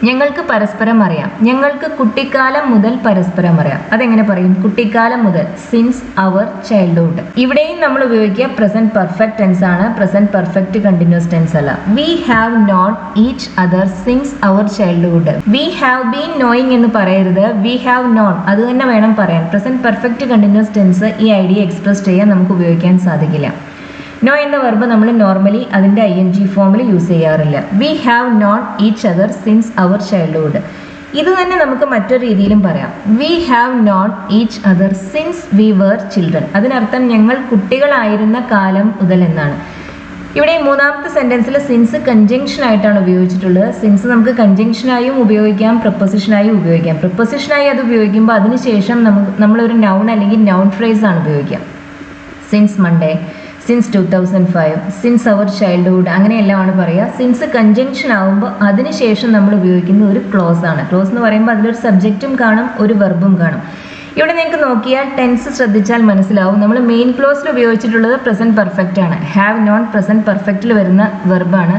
ഞങ്ങൾക്ക് പരസ്പരം അറിയാം. ഞങ്ങൾക്ക് കുട്ടിക്കാലം മുതൽ പരസ്പരം അറിയാം. അതെങ്ങനെ പറയും? കുട്ടിക്കാലം മുതൽ, സിൻസ് അവർ ചൈൽഡ്ഹുഡ്. ഇവിടെയും നമ്മൾ ഉപയോഗിക്കുക പ്രസന്റ് പെർഫെക്റ്റ് ടെൻസ് ആണ്, പ്രസന്റ് പെർഫെക്റ്റ് കണ്ടിന്യൂസ് ടെൻസ് അല്ല. We have not each other since our childhood. We have been knowing എന്ന് പറയരുത്, വി ഹാവ് നോട്ട് അത് തന്നെ വേണം പറയാൻ. പ്രസന്റ് പെർഫെക്റ്റ് കണ്ടിന്യൂസ് ടെൻസ് ഈ ഐഡിയ എക്സ്പ്രസ് ചെയ്യാൻ നമുക്ക് ഉപയോഗിക്കാൻ സാധിക്കില്ല. നോ എന്ന വെർബ് നമ്മൾ നോർമലി അതിൻ്റെ ING ഫോമിൽ യൂസ് ചെയ്യാറില്ല. We have not each other since our childhood. ഇത് തന്നെ നമുക്ക് മറ്റൊരു രീതിയിലും പറയാം. We have not each other since we were children. അതിനർത്ഥം ഞങ്ങൾ കുട്ടികളായിരുന്ന കാലം മുതൽ എന്നാണ്. ഇവിടെ മൂന്നാമത്തെ സെൻറ്റൻസിൽ സിൻസ് കൺജങ്ഷൻ ആയിട്ടാണ് ഉപയോഗിച്ചിട്ടുള്ളത്. സിൻസ് നമുക്ക് കൺജങ്ഷനായും ഉപയോഗിക്കാം, പ്രപ്പോസിഷനായും ഉപയോഗിക്കാം. പ്രപ്പോസിഷനായി അത് ഉപയോഗിക്കുമ്പോൾ അതിനുശേഷം നമ്മളൊരു നൗൺ അല്ലെങ്കിൽ നൗൺ ഫ്രേസ് ആണ് ഉപയോഗിക്കാം. Since Monday, since 2005, since our childhood, അങ്ങനെയെല്ലാമാണ് പറയുക. സിൻസ് കൺജങ്ഷൻ ആകുമ്പോൾ അതിനുശേഷം നമ്മൾ ഉപയോഗിക്കുന്ന ഒരു ക്ലോസ് ആണ്. ക്ലോസ് എന്ന് പറയുമ്പോൾ അതിലൊരു സബ്ജക്റ്റും കാണും, ഒരു വെർബും കാണും. ഇവിടെ നിങ്ങൾക്ക് നോക്കിയാൽ ടെൻസ് ശ്രദ്ധിച്ചാൽ മനസ്സിലാവും. നമ്മൾ മെയിൻ ക്ലോസിൽ ഉപയോഗിച്ചിട്ടുള്ളത് പ്രസന്റ് പെർഫെക്റ്റ് ആണ്. ഹാവ് നോൺ പ്രസന്റ് പെർഫെക്റ്റിൽ വരുന്ന വെർബാണ്.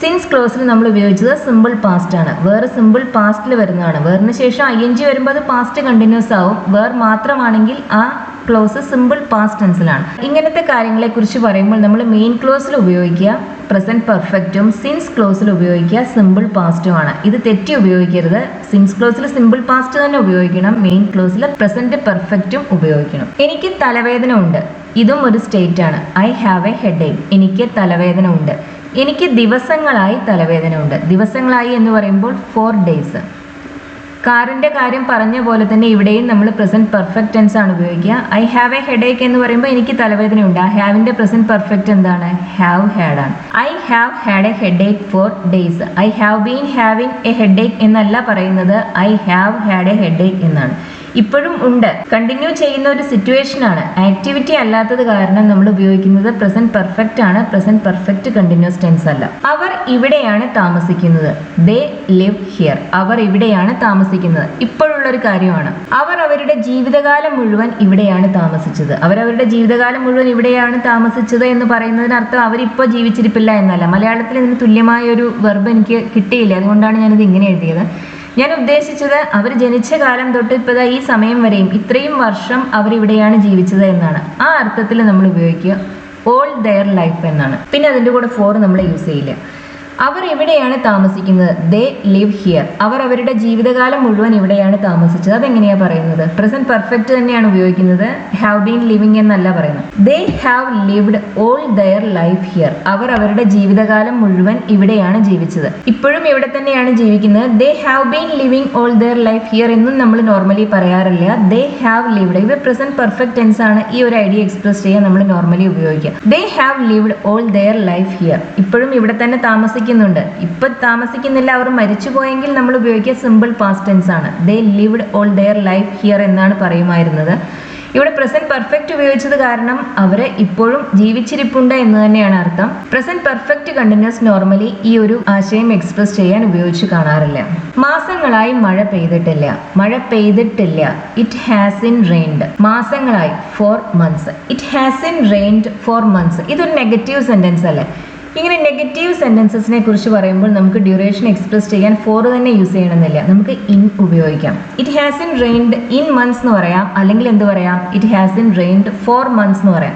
സിൻസ് ക്ലോസിൽ നമ്മൾ ഉപയോഗിച്ചത് സിമ്പിൾ പാസ്റ്റ് ആണ്. വേർ സിമ്പിൾ പാസ്റ്റിൽ വരുന്നതാണ്. വേറിന് ശേഷം ing വരുമ്പോൾ അത് പാസ്റ്റ് കണ്ടിന്യൂസ് ആവും. വേർ മാത്രമാണെങ്കിൽ ആ ക്ലോസ് സിമ്പിൾ പാസ്റ്റ് ടെൻസിലാണ്. ഇങ്ങനത്തെ കാര്യങ്ങളെ കുറിച്ച് പറയുമ്പോൾ നമ്മൾ മെയിൻ ക്ലോസിൽ ഉപയോഗിക്കുക പ്രസന്റ് പെർഫെക്റ്റും സിൻസ് ക്ലോസിൽ ഉപയോഗിക്കുക സിമ്പിൾ പാസ്റ്റുമാണ്. ഇത് തെറ്റി ഉപയോഗിക്കരുത്. സിൻസ് ക്ലോസിൽ സിമ്പിൾ പാസ്റ്റ് തന്നെ ഉപയോഗിക്കണം, മെയിൻ ക്ലോസിൽ പ്രസന്റ് പെർഫെക്റ്റും ഉപയോഗിക്കണം. എനിക്ക് തലവേദന ഉണ്ട്, ഇതും ഒരു സ്റ്റേറ്റ് ആണ്. I have A headache. എനിക്ക് തലവേദന ഉണ്ട്. എനിക്ക് ദിവസങ്ങളായി തലവേദന ഉണ്ട്. ദിവസങ്ങളായി എന്ന് പറയുമ്പോൾ 4 days. കാറിൻ്റെ കാര്യം പറഞ്ഞ പോലെ തന്നെ ഇവിടെയും നമ്മൾ പ്രസന്റ് പെർഫെക്റ്റ് ടെൻസ് ആണ് ഉപയോഗിക്കുക. ഐ ഹാവ് എ ഹെഡേക്ക് എന്ന് പറയുമ്പോൾ എനിക്ക് തലവേദനയുണ്ട്. ആ ഹാവിൻ്റെ പ്രസന്റ് പെർഫെക്റ്റ് എന്താണ്? ഹാവ് ഹാഡ് ആണ്. I have had A headache 4 days. I have been having A headache എന്നല്ല പറയുന്നത്, I have had A headache എന്നാണ്. ഇപ്പോഴും ഉണ്ട്, കണ്ടിന്യൂ ചെയ്യുന്ന ഒരു സിറ്റുവേഷൻ ആണ്. ആക്ടിവിറ്റി അല്ലാത്തത് കാരണം നമ്മൾ ഉപയോഗിക്കുന്നത് പ്രസന്റ് പെർഫെക്റ്റ് ആണ്, പ്രസന്റ് പെർഫെക്റ്റ് കണ്ടിന്യൂസ് ടെൻസ് അല്ല. അവർ ഇവിടെയാണ് താമസിക്കുന്നത്. They live here. അവർ ഇവിടെയാണ് താമസിക്കുന്നത്. ഇപ്പോഴുള്ളൊരു കാര്യമാണ്. അവർ അവരുടെ ജീവിതകാലം മുഴുവൻ ഇവിടെയാണ് താമസിച്ചത്. അവരവരുടെ ജീവിതകാലം മുഴുവൻ ഇവിടെയാണ് താമസിച്ചത് എന്ന് പറയുന്നതിനർത്ഥം അവരിപ്പോൾ ജീവിച്ചിരിപ്പില്ല എന്നല്ല. മലയാളത്തിൽ ഇതിന് തുല്യമായ ഒരു വെർബ് എനിക്ക് കിട്ടിയില്ല, അതുകൊണ്ടാണ് ഞാനിത് ഇങ്ങനെ എഴുതിയത്. ഞാൻ ഉദ്ദേശിച്ചത് അവർ ജനിച്ച കാലം തൊട്ട് ഇപ്പോൾ ഈ സമയം വരെയും ഇത്രയും വർഷം അവരിവിടെയാണ് ജീവിച്ചത് എന്നാണ്. ആ അർത്ഥത്തിൽ നമ്മൾ ഉപയോഗിക്കുക ഓൾ ദെയർ ലൈഫ് എന്നാണ്. പിന്നെ അതിൻ്റെ കൂടെ ഫോർ നമ്മൾ യൂസ് ചെയ്യില്ല. അവർ ഇവിടെയാണ് താമസിക്കുന്നത്. They live here. അവർ അവരുടെ ജീവിതകാലം മുഴുവൻ ഇവിടെയാണ് താമസിച്ചത്. അതെങ്ങനെയാണ് പറയുന്നത്? പ്രസന്റ് പെർഫെക്റ്റ് തന്നെയാണ് ഉപയോഗിക്കുന്നത്. ഹാവ് ബീൻ ലിവിങ് എന്നല്ല പറയുന്നത്. They have lived all their life here. അവർ അവരുടെ ജീവിതകാലം മുഴുവൻ ഇവിടെയാണ് ജീവിച്ചത്. ഇപ്പോഴും ഇവിടെ തന്നെയാണ് ജീവിക്കുന്നത്. They have been living all their life here എന്നും നമ്മൾ നോർമലി പറയാറില്ല. They have lived. ഇവ പ്രസന്റ് പെർഫെക്റ്റ് ടെൻസ് ആണ്. ഈ ഒരു ഐഡിയ എക്സ്പ്രസ് ചെയ്യാൻ നമ്മൾ നോർമലി ഉപയോഗിക്കുക. They have lived all their life here. ഇപ്പോഴും ഇവിടെ തന്നെ താമസിക്കുന്നുണ്ട്. ഇപ്പൊ താമസിക്കുന്നില്ല, അവർ മരിച്ചു പോയെങ്കിൽ നമ്മൾ ഉപയോഗിക്കുക സിമ്പിൾ പാസ്റ്റ് ടെൻസ് ആണ്. ദേ lived all their life here എന്നാണ് പറയുമായിരുന്നത്. ഇവിടെ പ്രസന്റ് പെർഫെക്റ്റ് ഉപയോഗിച്ചത് കാരണം അവര് ഇപ്പോഴും ജീവിച്ചിരിപ്പുണ്ട് എന്ന് തന്നെയാണ് അർത്ഥം. പ്രസന്റ് പെർഫെക്റ്റ് കണ്ടിന്യൂസ് നോർമലി ഈ ഒരു ആശയം എക്സ്പ്രസ് ചെയ്യാൻ ഉപയോഗിച്ച് കാണാറില്ല. മാസങ്ങളായി മഴ പെയ്തിട്ടില്ല. മഴ പെയ്തിട്ടില്ല. It hasn't rained. മാസങ്ങളായി 4 months. It hasn't rained 4 months. ഇതൊരു നെഗറ്റീവ് സെന്റൻസ് അല്ലേ? ഇങ്ങനെ നെഗറ്റീവ് സെന്റൻസസിനെ കുറിച്ച് പറയുമ്പോൾ നമുക്ക് ഡ്യൂറേഷൻ എക്സ്പ്രസ് ചെയ്യാൻ 4 തന്നെ യൂസ് ചെയ്യണമെന്നില്ല. നമുക്ക് ഇൻ ഉപയോഗിക്കാം. It hasn't rained in months എന്ന് പറയാം, അല്ലെങ്കിൽ എന്ത് പറയാം? It hasn't rained 4 months എന്ന് പറയാം.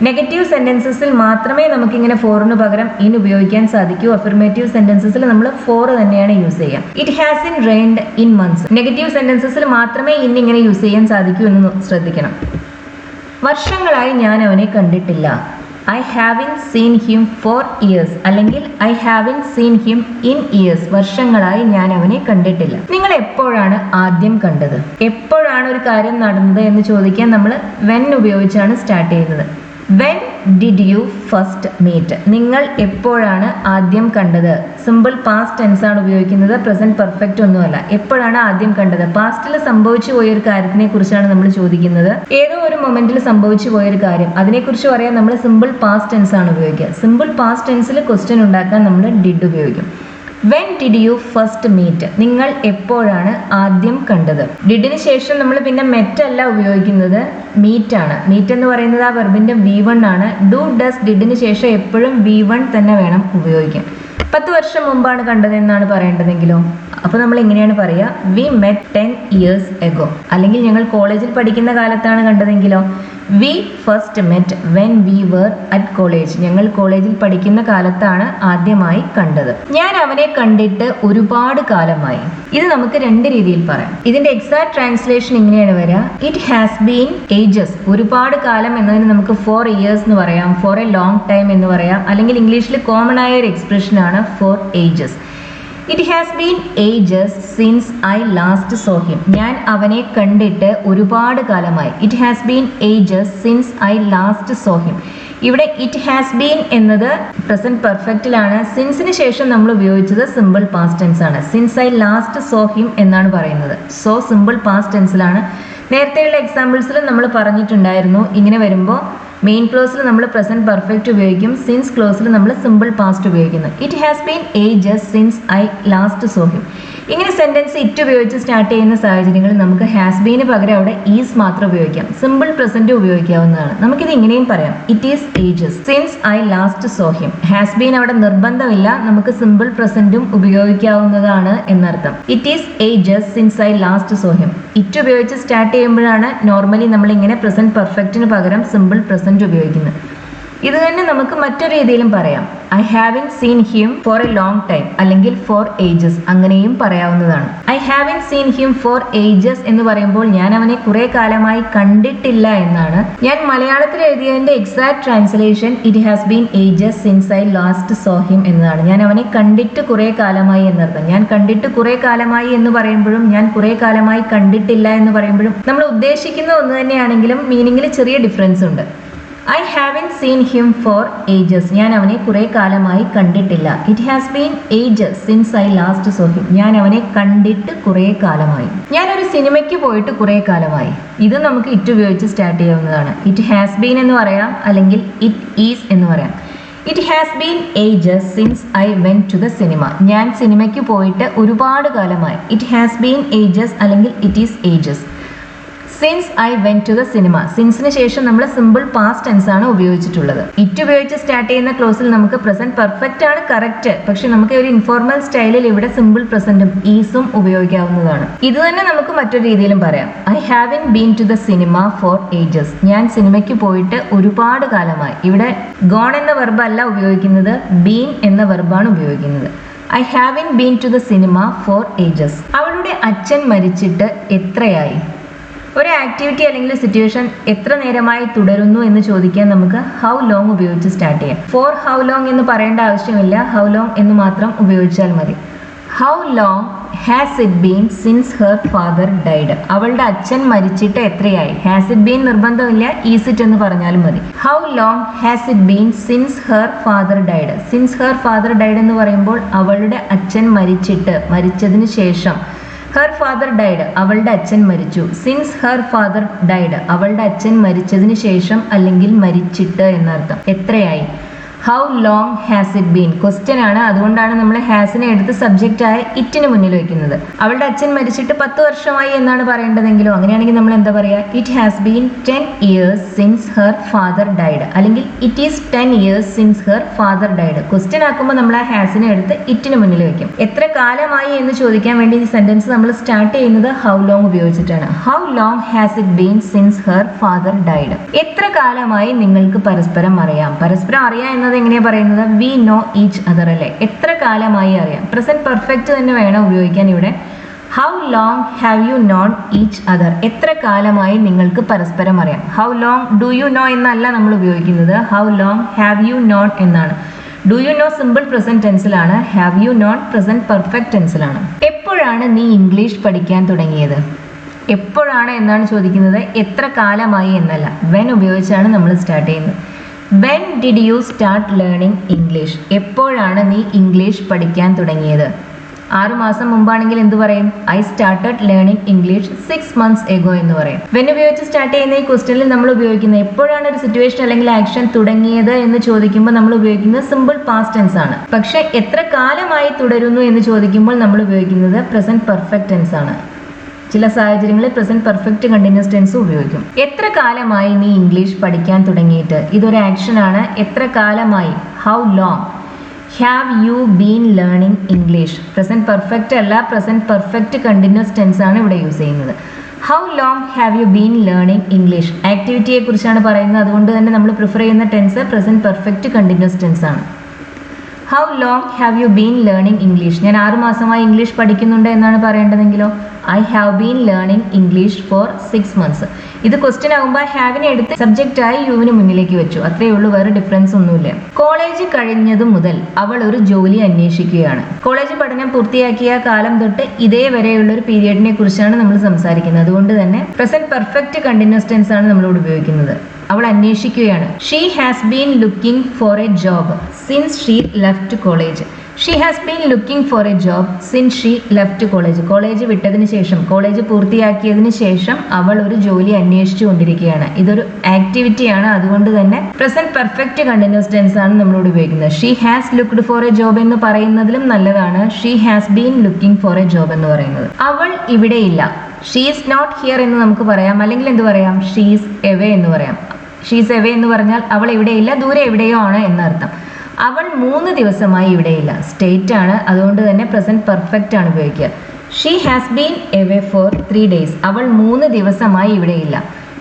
നെഗറ്റീവ് സെന്റൻസസിൽ മാത്രമേ നമുക്കിങ്ങനെ 4ന് പകരം ഇൻ ഉപയോഗിക്കാൻ സാധിക്കൂ. അഫർമേറ്റീവ് സെന്റൻസസിൽ നമ്മൾ 4 തന്നെയാണ് യൂസ് ചെയ്യുക. It hasn't rained in months. Negative സെന്റൻസസിൽ മാത്രമേ ഇൻ ഇങ്ങനെ യൂസ് ചെയ്യാൻ സാധിക്കൂ എന്ന് ശ്രദ്ധിക്കണം. വർഷങ്ങളായി ഞാൻ അവനെ കണ്ടിട്ടില്ല. I haven't seen him for years. അല്ലെങ്കിൽ I haven't seen him in years. വർഷങ്ങളായി ഞാൻ അവനെ കണ്ടിട്ടില്ല. നിങ്ങൾ എപ്പോഴാണ് ആദ്യം കണ്ടത്? എപ്പോഴാണ് ഒരു കാര്യം നടന്നത് എന്ന് ചോദിക്കാൻ നമ്മൾ when ഉപയോഗിച്ചാണ് സ്റ്റാർട്ട് ചെയ്യുന്നത്. When did you first meet? നിങ്ങൾ എപ്പോഴാണ് ആദ്യം കണ്ടത്? സിമ്പിൾ പാസ്റ്റ് ടെൻസ് ആണ് ഉപയോഗിക്കുന്നത്, പ്രസന്റ് പെർഫെക്റ്റ് ഒന്നുമല്ല. എപ്പോഴാണ് ആദ്യം കണ്ടത്? പാസ്റ്റിൽ സംഭവിച്ചു പോയൊരു കാര്യത്തിനെ കുറിച്ചാണ് നമ്മൾ ചോദിക്കുന്നത്. ഏതോ ഒരു മൊമെന്റിൽ സംഭവിച്ചു പോയൊരു കാര്യം, അതിനെക്കുറിച്ച് പറയാൻ നമ്മൾ സിമ്പിൾ പാസ്റ്റ് ടെൻസ് ആണ് ഉപയോഗിക്കുക. സിമ്പിൾ പാസ്റ്റ് ടെൻസിൽ ക്വസ്റ്റ്യൻ ഉണ്ടാക്കാൻ നമ്മൾ ഡിഡ് ഉപയോഗിക്കും. When did you first meet? നിങ്ങൾ എപ്പോഴാണ് ആദ്യം കണ്ടത്? ഡിഡിന് ശേഷം നമ്മൾ പിന്നെ മെറ്റ് അല്ല ഉപയോഗിക്കുന്നത്, മീറ്റ് ആണ്. മീറ്റ് എന്ന് പറയുന്നത് ആ വെർബിന്റെ V1 ആണ്. ഡു ഡസ് ഡിഡിന് ശേഷം എപ്പോഴും V1 തന്നെ വേണം ഉപയോഗിക്കാൻ. 10 വർഷം മുമ്പാണ് കണ്ടതെന്നാണ് പറയേണ്ടതെങ്കിലോ അപ്പോൾ നമ്മൾ എങ്ങനെയാണ് പറയുക? We met 10 years ago. അല്ലെങ്കിൽ ഞങ്ങൾ കോളേജിൽ പഠിക്കുന്ന കാലത്താണ് കണ്ടതെങ്കിലോ we first met when we were at college. ഞങ്ങൾ കോളേജിൽ പഠിക്കുന്ന കാലത്താണ് ആദ്യമായി കണ്ടത്. ഞാൻ അവനെ കണ്ടിട്ട് ഒരുപാട് കാലമായി. ഇത് നമുക്ക് 2 രീതിയിൽ പറയാം. ഇതിന്റെ എക്സാക്ട് ട്രാൻസ്ലേഷൻ ഇങ്ങനെയാണ് വരിക. It has been ages. ഒരുപാട് കാലം എന്നതിന് നമുക്ക് 4 years എന്ന് പറയാം, ഫോർ എ ലോങ് ടൈം എന്ന് പറയാം, അല്ലെങ്കിൽ ഇംഗ്ലീഷിൽ കോമൺ ആയ ഒരു എക്സ്പ്രഷൻ ആണ് for ages. It has been ages since I last saw him. ഞാൻ അവനെ കണ്ടിട്ട് ഒരുപാട് കാലമായി. It has been ages since I last saw him. ഇവിടെ ഇറ്റ് ഹാസ് ബീൻ എന്നത് പ്രസന്റ് പെർഫെക്റ്റിലാണ്. സിൻസിന് ശേഷം നമ്മൾ ഉപയോഗിച്ചത് സിമ്പിൾ പാസ്റ്റ് ടെൻസ് ആണ്. Since I last saw him എന്നാണ് പറയുന്നത്. സോ സിമ്പിൾ പാസ്റ്റ് ടെൻസിലാണ്. നേരത്തെയുള്ള എക്സാമ്പിൾസിൽ നമ്മൾ പറഞ്ഞിട്ടുണ്ടായിരുന്നു ഇങ്ങനെ വരുമ്പോൾ മെയിൻ ക്ലോസിൽ നമ്മൾ പ്രസന്റ് പെർഫെക്റ്റ് ഉപയോഗിക്കും. സിൻസ് ക്ലോസിൽ നമ്മൾ സിമ്പിൾ പാസ്റ്റ് ഉപയോഗിക്കുന്നു. It has been ages since I last saw him. ഇങ്ങനെ സെന്റൻസ് ഇറ്റ് ഉപയോഗിച്ച് സ്റ്റാർട്ട് ചെയ്യുന്ന സാഹചര്യങ്ങളിൽ നമുക്ക് ഹാസ് ബീന് പകരം അവിടെ ഈസ് മാത്രം ഉപയോഗിക്കാം. സിമ്പിൾ പ്രസന്റ് ഉപയോഗിക്കാവുന്നതാണ്. നമുക്കിത് ഇങ്ങനെയും പറയാം, it is ages since I last saw him. Has been അവിടെ നിർബന്ധമില്ല, നമുക്ക് സിമ്പിൾ പ്രസന്റും ഉപയോഗിക്കാവുന്നതാണ് എന്നർത്ഥം. It is ages since I last saw him. It ഉപയോഗിച്ച് സ്റ്റാർട്ട് ചെയ്യുമ്പോഴാണ് നോർമലി നമ്മൾ ഇങ്ങനെ പ്രസന്റ് പെർഫെക്റ്റിന് പകരം സിമ്പിൾ പ്രസന്റ് ഉപയോഗിക്കുന്നത്. ഇത് തന്നെ നമുക്ക് മറ്റൊരു രീതിയിലും പറയാം. I ഹാവിൻ seen him for A long time അല്ലെങ്കിൽ ഫോർ ഏജസ്, അങ്ങനെയും പറയാവുന്നതാണ്. I haven't seen him for ages എന്ന് പറയുമ്പോൾ ഞാൻ അവനെ കുറെ കാലമായി കണ്ടിട്ടില്ല എന്നാണ്. ഞാൻ മലയാളത്തിൽ എഴുതിയതിന്റെ exact translation it has been ages since I last saw him എന്നതാണ്. ഞാൻ അവനെ കണ്ടിട്ട് കുറെ കാലമായി എന്നർത്ഥം. ഞാൻ കണ്ടിട്ട് കുറെ കാലമായി എന്ന് പറയുമ്പോഴും ഞാൻ കുറെ കാലമായി കണ്ടിട്ടില്ല എന്ന് പറയുമ്പോഴും നമ്മൾ ഉദ്ദേശിക്കുന്ന ഒന്ന് തന്നെയാണെങ്കിലും മീനിങ്ങിൽ ചെറിയ ഡിഫറൻസ് ഉണ്ട്. I haven't seen him for ages, ഞാൻ അവനെ കുറെ കാലമായി കണ്ടിട്ടില്ല. It has been ages since I last saw him, ഞാൻ അവനെ കണ്ടിട്ട് കുറെ കാലമായി. ഞാനൊരു സിനിമയ്ക്ക് പോയിട്ട് കുറെ കാലമായി. ഇത് നമുക്ക് ഇറ്റ് ഉപയോഗിച്ച് സ്റ്റാർട്ട് ചെയ്യാവുന്നതാണ്. ഇറ്റ് ഹാസ് ബീൻ എന്ന് പറയാം, അല്ലെങ്കിൽ ഇറ്റ് ഈസ് എന്ന് പറയാം. It has been ages since I went to the cinema, ഞാൻ സിനിമയ്ക്ക് പോയിട്ട് ഒരുപാട് കാലമായി. ഇറ്റ് ഹാസ് ബീൻ ഏജസ് അല്ലെങ്കിൽ it is ages since I went to the cinema. സിൻസിന് ശേഷം നമ്മൾ സിമ്പിൾ പാസ്റ്റ് ടെൻസ് ആണ് ഉപയോഗിച്ചിട്ടുള്ളത്. ഇറ്റ് ഉപയോഗിച്ച് സ്റ്റാർട്ട് ചെയ്യുന്ന ക്ലോസിൽ നമുക്ക് പ്രസന്റ് പെർഫെക്റ്റ് ആണ് കറക്റ്റ്, പക്ഷെ നമുക്ക് ഒരു ഇൻഫോർമൽ സ്റ്റൈലിൽ ഇവിടെ സിമ്പിൾ പ്രസന്റും ഈസും ഉപയോഗിക്കാവുന്നതാണ്. ഇത് തന്നെ നമുക്ക് മറ്റൊരു രീതിയിലും പറയാം. I haven't been to the cinema for ages, ഞാൻ സിനിമയ്ക്ക് പോയിട്ട് ഒരുപാട് കാലമായി. ഇവിടെ ഗോൺ എന്ന വെർബ് അല്ല ഉപയോഗിക്കുന്നത്, ബീൻ എന്ന വെർബാണ് ഉപയോഗിക്കുന്നത്. I haven't been to the cinema for ages. അവളുടെ അച്ഛൻ മരിച്ചിട്ട് എത്രയായി? ഒരു ആക്ടിവിറ്റി അല്ലെങ്കിൽ സിറ്റുവേഷൻ എത്ര നേരമായി തുടരുന്നു എന്ന് ചോദിക്കാൻ നമുക്ക് ഹൗ ലോങ് ഉപയോഗിച്ച് സ്റ്റാർട്ട് ചെയ്യാം. ഫോർ ഹൗ ലോങ് എന്ന് പറയേണ്ട ആവശ്യമില്ല, ഹൗ ലോങ് എന്ന് മാത്രം ഉപയോഗിച്ചാൽ മതി. How long has it been since her father died. അവളുടെ അച്ഛൻ മരിച്ചിട്ട് എത്രയായി? ഹാസ് ഇറ്റ് ബീൻ നിർബന്ധമില്ല, ഈസ് ഇറ്റ് എന്ന് പറഞ്ഞാലും മതി. How long has it been since her father died. Since her father died എന്ന് പറയുമ്പോൾ അവളുടെ അച്ഛൻ മരിച്ചതിന് ശേഷം. ഹെർ ഫാദർ ഡൈഡ്, അവളുടെ അച്ഛൻ മരിച്ചു. സിൻസ് ഹെർ ഫാദർ ഡൈഡ്, അവളുടെ അച്ഛൻ മരിച്ചതിന് ശേഷം അല്ലെങ്കിൽ മരിച്ചിട്ട് എന്നർത്ഥം. എത്രയായി? How long has it been question ആണ്, അതുകൊണ്ടാണ് നമ്മൾ ഹാസിനെ എടുത്ത് സബ്ജക്റ്റായ ഇറ്റിന് മുന്നിൽ വെക്കുന്നത്. അവളുടെ അച്ഛൻ മരിച്ചിട്ട് 10 വർഷമായി എന്നാണ് പറയേണ്ടതെങ്കിലോ അങ്ങനെയാണെങ്കിൽ നമ്മൾ എന്താ പറയുക? It has been 10 years since her father died, അല്ലെങ്കിൽ it is 10 years since her father died. Question ആക്കുമ്പോൾ നമ്മൾ ആ ഹാസിനെ എടുത്ത് ഇറ്റിന് മുന്നിൽ വെക്കും. എത്ര കാലമായി എന്ന് ചോദിക്കാൻ വേണ്ടി ഈ സെന്റൻസ് നമ്മൾ സ്റ്റാർട്ട് ചെയ്യുന്നത് ഹൗ ലോങ് ഉപയോഗിച്ചിട്ടാണ്. How long has it been since her father died. എത്ര കാലമായി നിങ്ങൾക്ക് പരസ്പരം അറിയാം? പരസ്പരം അറിയാം എന്നത് എങ്ങനെയാ പറയുന്നത്? വി നോ ഈച്ച് അതർ അല്ലേ? എത്ര കാലമായി അറിയാം? പ്രസന്റ് പെർഫെക്റ്റ് തന്നെ വേണം ഉപയോഗിക്കാൻ ഇവിടെ. How long have you known each other. എത്ര കാലമായി നിങ്ങൾക്ക് പരസ്പരം അറിയാം? How long do you know എന്നല്ല നമ്മൾ ഉപയോഗിക്കുന്നത്, how long have you known എന്നാണ്. Do you know simple present ടെൻസിലാണ്, have you known present perfect ടെൻസിലാണ്. എപ്പോഴാണ് നീ ഇംഗ്ലീഷ് പഠിക്കാൻ തുടങ്ങിയത്? എപ്പോഴാണ് എന്നാണ് ചോദിക്കുന്നത്, എത്ര കാലമായി എന്നല്ല. വെൻ ഉപയോഗിച്ചാണ് നമ്മൾ സ്റ്റാർട്ട് ചെയ്യുന്നത്. When did you start learning English. എപ്പോഴാണ് നീ ഇംഗ്ലീഷ് പഠിക്കാൻ തുടങ്ങിയത്? 6 മാസം മുമ്പാണെങ്കിൽ എന്ത് പറയും? I started learning English 6 months ago എന്ന് പറയും. വെൻ ഉപയോഗിച്ച് സ്റ്റാർട്ട് ചെയ്യുന്ന ഈ ക്വസ്റ്റ്യനിൽ നമ്മൾ ഉപയോഗിക്കുന്നത് എപ്പോഴാണ് ഒരു സിറ്റുവേഷൻ അല്ലെങ്കിൽ ആക്ഷൻ തുടങ്ങിയത് എന്ന് ചോദിക്കുമ്പോൾ നമ്മൾ ഉപയോഗിക്കുന്നത് സിമ്പിൾ പാസ്റ്റ് ടെൻസ് ആണ്. പക്ഷെ എത്ര കാലമായി തുടരുന്നു എന്ന് ചോദിക്കുമ്പോൾ നമ്മൾ ഉപയോഗിക്കുന്നത് പ്രസന്റ് പെർഫെക്റ്റ് ടെൻസ് ആണ്. ചില സാഹചര്യങ്ങളിൽ പ്രസന്റ് പെർഫെക്റ്റ് കണ്ടിന്യൂസ് ടെൻസ് ഉപയോഗിക്കും. എത്ര കാലമായി നീ ഇംഗ്ലീഷ് പഠിക്കാൻ തുടങ്ങിയിട്ട്? ഇതൊരു ആക്ഷൻ ആണ്. എത്ര കാലമായി? How long have you been learning English. Present perfect അല്ല, പ്രസന്റ് പെർഫെക്റ്റ് കണ്ടിന്യൂസ് ടെൻസ് ആണ് ഇവിടെ യൂസ് ചെയ്യുന്നത്. How long have you been learning English. ആക്ടിവിറ്റിയെ കുറിച്ചാണ് പറയുന്നത്, അതുകൊണ്ട് തന്നെ നമ്മൾ പ്രിഫർ ചെയ്യുന്ന tense present perfect continuous tense ആണ്. How long have you been learning English. ഞാൻ 6 മാസമായി ഇംഗ്ലീഷ് പഠിക്കുന്നുണ്ട് എന്നാണ് പറയേണ്ടതെങ്കിലോ I have been learning English for 6 months. ഇത് ക്വസ്റ്റ്യൻ ആകുമ്പോൾ ഹാവിനെ എടുത്ത് സബ്ജക്റ്റായി യുവിന് മുന്നിലേക്ക് വെച്ചു, അത്രയേ ഉള്ളൂ, വേറെ ഡിഫറൻസ് ഒന്നുമില്ല. കോളേജ് കഴിഞ്ഞതു മുതൽ അവൾ ഒരു ജോലി അന്വേഷിക്കുകയാണ്. കോളേജ് പഠനം പൂർത്തിയാക്കിയ കാലം തൊട്ട് ഇതേവരെയുള്ള ഒരു പീരിയഡിനെ കുറിച്ചാണ് നമ്മൾ സംസാരിക്കുന്നത്. അതുകൊണ്ട് തന്നെ പ്രസന്റ് പെർഫെക്റ്റ് കണ്ടിന്യൂസ് ടെൻസ് ആണ് നമ്മളിവിടെ ഉപയോഗിക്കുന്നത്. അവൾ അന്വേഷിക്കുകയാണ്. She has been looking for a job since she left college. She has been looking for a job since she left college. College വിട്ടതിന് ശേഷം, കോളേജ് പൂർത്തിയാക്കിയതിന് ശേഷം അവൾ ഒരു ജോലി അന്വേഷിച്ചു കൊണ്ടിരിക്കുകയാണ്. ഇതൊരു ആക്ടിവിറ്റിയാണ്, അതുകൊണ്ട് തന്നെ പ്രസന്റ് പെർഫെക്റ്റ് കണ്ടിന്യൂസ് ടെൻസ് ആണ് നമ്മളോട് ഉപയോഗിക്കുന്നത്. She has looked for a job എന്ന് പറയുന്നതിലും നല്ലതാണ് she has been looking for a job എന്ന് പറയുന്നത്. അവൾ ഇവിടെയില്ല, ഷീ ഈസ് നോട്ട് ഹിയർ എന്ന് നമുക്ക് പറയാം, അല്ലെങ്കിൽ എന്ത് പറയാം, ഷീ ഈസ് എവേ എന്ന് പറയാം. ഷീ ഈസ് എവേ എന്ന് പറഞ്ഞാൽ അവൾ ഇവിടെയില്ല, ദൂരെ എവിടെയോ ആണ് എന്നർത്ഥം. അവൾ 3 ദിവസമായി ഇവിടെയില്ല, സ്റ്റേറ്റ് ആണ്, അതുകൊണ്ട് തന്നെ പ്രസന്റ് പെർഫെക്റ്റ് ആണ് ഉപയോഗിക്കുക. She has been away for 3 days. അവൾ 3 ദിവസമായി ഇവിടെയില്ല.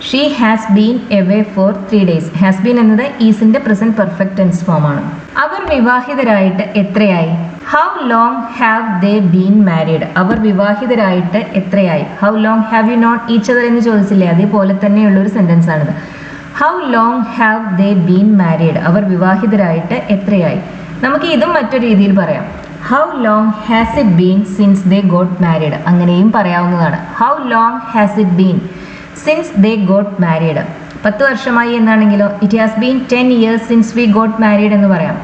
She has been away for 3 days. Has been എന്നത് ഈസിന്റെ പ്രസന്റ് പെർഫെക്റ്റ് ടെൻസ് ഫോം ആണ്. അവർ വിവാഹിതരായിട്ട് എത്രയായി? How long have they been married. അവർ വിവാഹിതരായിട്ട് എത്രയായി? How long have you known each other എന്ന് ചോദിച്ചില്ലേ, അതേപോലെ തന്നെയുള്ള ഒരു സെന്റൻസ് ആണിത്. How long have they been married. അവർ വിവാഹിതരായിട്ട് എത്രയായി? നമുക്ക് ഇതും മറ്റൊരു രീതിയിൽ പറയാം. How long has it been since they got married. അങ്ങനെയും പറയാവുന്നതാണ്. How long has it been since they got married. 10 വർഷമായി എന്നാണെങ്കിലോ it has been 10 years since we got married എന്ന് പറയാം.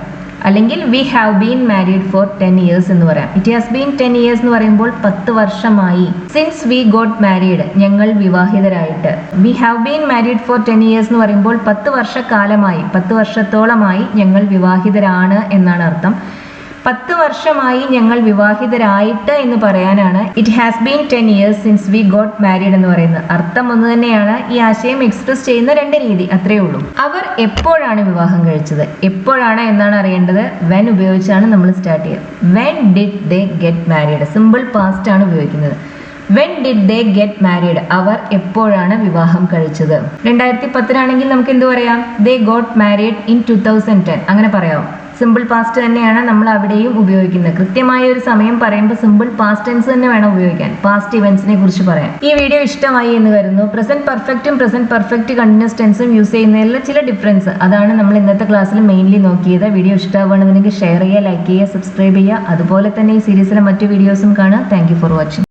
അല്ലെങ്കിൽ we have been married for 10 years എന്ന് പറയാം. It has been 10 years എന്ന് പറയുമ്പോൾ 10 വർഷമായി. സിൻസ് വി ഗോട്ട് മാരീഡ്, ഞങ്ങൾ വിവാഹിതരായിട്ട്. We have been married for 10 years എന്ന് പറയുമ്പോൾ 10 വർഷക്കാലമായി, 10 വർഷത്തോളമായി ഞങ്ങൾ വിവാഹിതരാണ് എന്നാണ് അർത്ഥം. 10 വർഷമായി ഞങ്ങൾ വിവാഹിതരായിട്ട് എന്ന് പറയാനാണ് it has been 10 years since we got married എന്ന് പറയുന്നത്. അർത്ഥം ഒന്ന് തന്നെയാണ്, ഈ ആശയം എക്സ്പ്രസ് ചെയ്യുന്ന 2 രീതി, അത്രേ ഉള്ളൂ. അവർ എപ്പോഴാണ് വിവാഹം കഴിച്ചത്? എപ്പോഴാണ് എന്നാണ് അറിയേണ്ടത്. വെൻ ഉപയോഗിച്ചാണ് നമ്മൾ സ്റ്റാർട്ട് ചെയ്യുക. When did they get married. Simple past ആണ് ഉപയോഗിക്കുന്നത്. When did they get married. അവർ എപ്പോഴാണ് വിവാഹം കഴിച്ചത്? 2010 നമുക്ക് എന്ത് പറയാം? ദേ ഗോട്ട് മാരീഡ് ഇൻ 2010 അങ്ങനെ പറയാം. സിമ്പിൾ പാസ്റ്റ് തന്നെയാണ് നമ്മൾ അവിടെയും ഉപയോഗിക്കുന്നത്. കൃത്യമായ ഒരു സമയം പറയുമ്പോൾ സിമ്പിൾ പാസ്റ്റ് ടെൻസ് തന്നെ വേണം ഉപയോഗിക്കാൻ, പാസ്റ്റ് ഇവന്റ്സിനെ കുറിച്ച് പറയാൻ. ഈ വീഡിയോ ഇഷ്ടമായി എന്ന് കരുതുന്നു. പ്രസന്റ് പെർഫെക്റ്റും പ്രസന്റ് പെർഫെക്റ്റ് കണ്ടിന്യൂസ് ടെൻസും യൂസ് ചെയ്യുന്നതിൽ ചില ഡിഫറൻസ്, അതാണ് നമ്മൾ ഇന്നത്തെ ക്ലാസ്സിൽ മെയിൻലി നോക്കിയത്. വീഡിയോ ഇഷ്ടമാവുകയാണെന്നുണ്ടെങ്കിൽ ഷെയർ ചെയ്യുക, ലൈക്ക് ചെയ്യുക, സബ്സ്ക്രൈബ് ചെയ്യുക. അതുപോലെ തന്നെ ഈ സീരീസിലെ മറ്റു വീഡിയോസും കാണുക. Thank you for watching.